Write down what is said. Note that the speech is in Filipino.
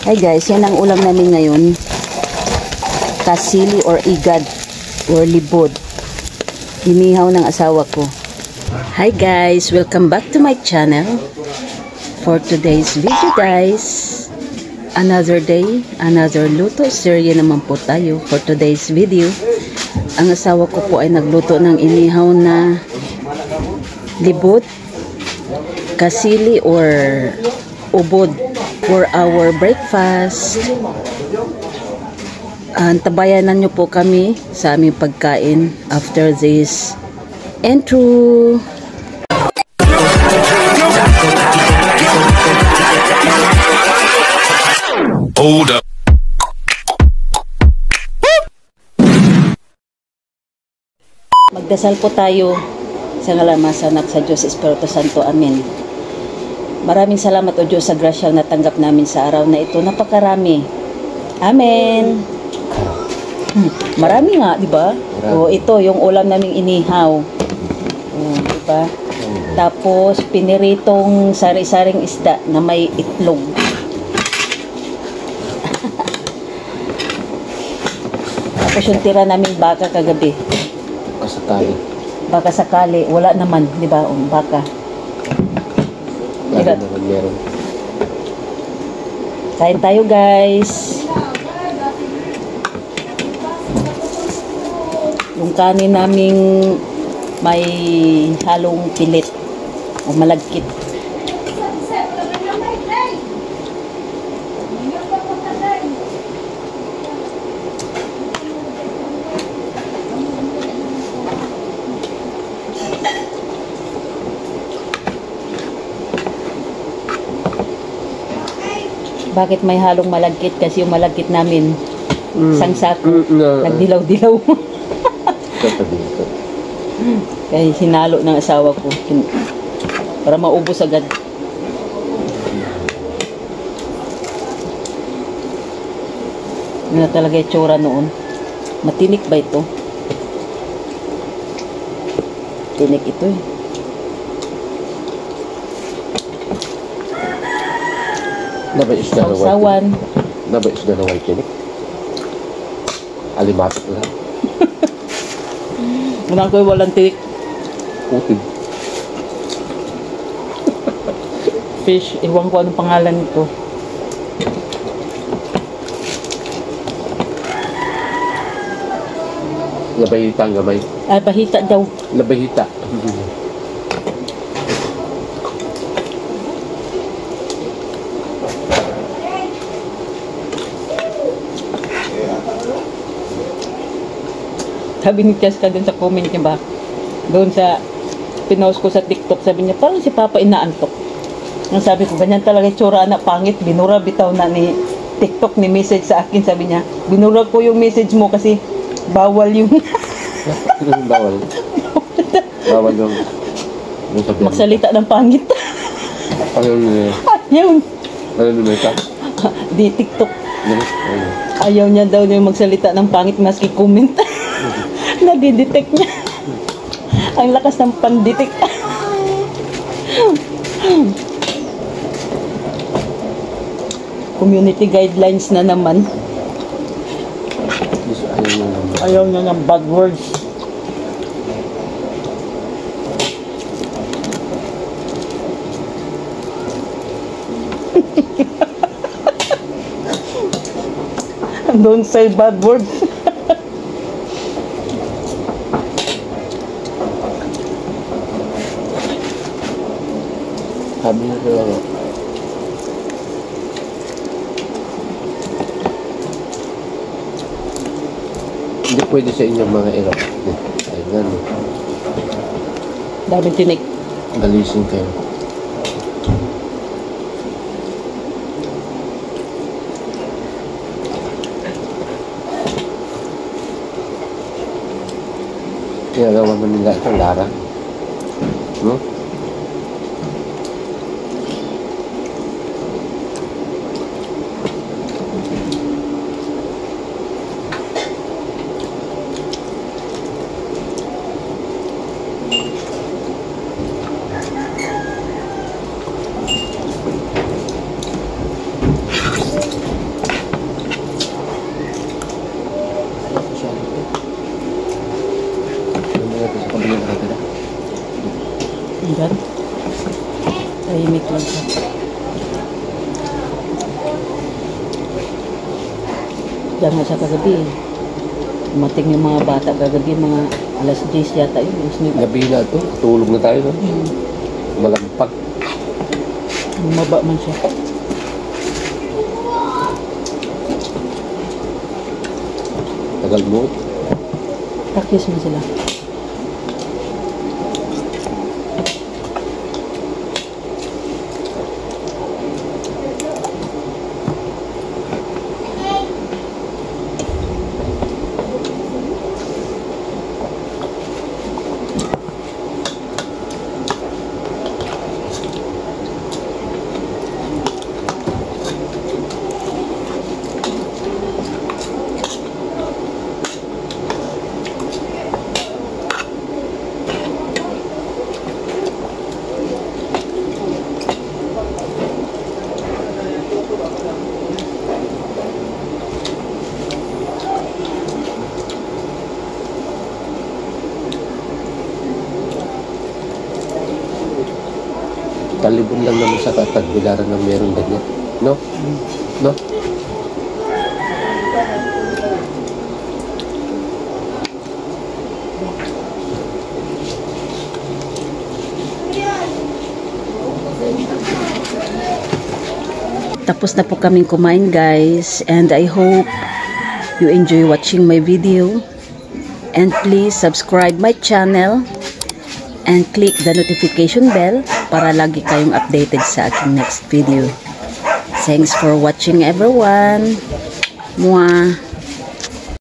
Hi guys, yan ang ulam namin ngayon. Kasili or igad or libod. Inihaw ng asawa ko. Hi guys, welcome back to my channel. For today's video guys, another day, another luto serye naman po tayo for today's video. Ang asawa ko po ay nagluto ng inihaw na libod, kasili or ubod for our breakfast. Tabayanan nyo po kami sa aming pagkain after this intro. Hold up. Magdasal po tayo sa ngalan masanak sa Diyos Espiritu Santo. Amen. Maraming salamat o Diyos sa grasyang natanggap namin sa araw na ito. Napakarami. Amen. Marami nga, di ba? O ito yung ulam naming inihaw. O, di ba? Tapos piniritong sari-saring isda na may itlog. Tapos yung tira naming baka kagabi. Sakali. Baka sakali, wala naman, di ba? Baka. Wala naman meron. Kain tayo guys. Yung kanin naming may halong pilit o malagkit. Bakit may halong malagkit? Kasi yung malagkit namin isang sako, nagdilaw-dilaw. Kaya hinalo ng asawa ko para maubos agad. Yun na talaga yung tsura noon. Matinik ba ito? Tinik ito eh. Sausawan. Naba isda na white tinik. Alimatok lang. Naman ko walang tinik. Utid. Fish. Iwan ko anong pangalan nito. Labahita ang gamay. Ah, bahita daw. Labahita. Sabi ni Cheska dun sa comment niya ba, doon sa pinost ko sa TikTok, sabi niya parang si Papa inaantok. Ang sabi ko, ganyan talaga tsura, anak, pangit, binura bitaw na ni TikTok ni message sa akin. Sabi niya, binura ko yung message mo kasi bawal yung bawal yung magsalita ng pangit. Ayaw di TikTok ayaw niya daw yung magsalita ng pangit maski comment. Nadidetect niya. Ang lakas ng pandetect. Community guidelines na naman. Ayaw niya ng bad words. Don't say bad words. Sabi na lang. Hindi pwede sa inyong mga ilok. Ayun nga no. Daming tinik. Galising kayo. Ginagawa mo nila ito, Lara. No? Diyan nga siya kagabi. Dumating yung mga bata kagabi, mga alas 10 yata yun. Gabi na ito. Tulog na tayo. No? Malampag. Bumaba man siya. Tagal mo. Practice mo sila. Talibon lang naman sa Tagbilaran ng meron ganyan. No? No? Tapos na po kaming kumain guys, and I hope you enjoy watching my video, and please subscribe my channel and click the notification bell para lagi kayong updated sa aking next video. Thanks for watching everyone. Mwah!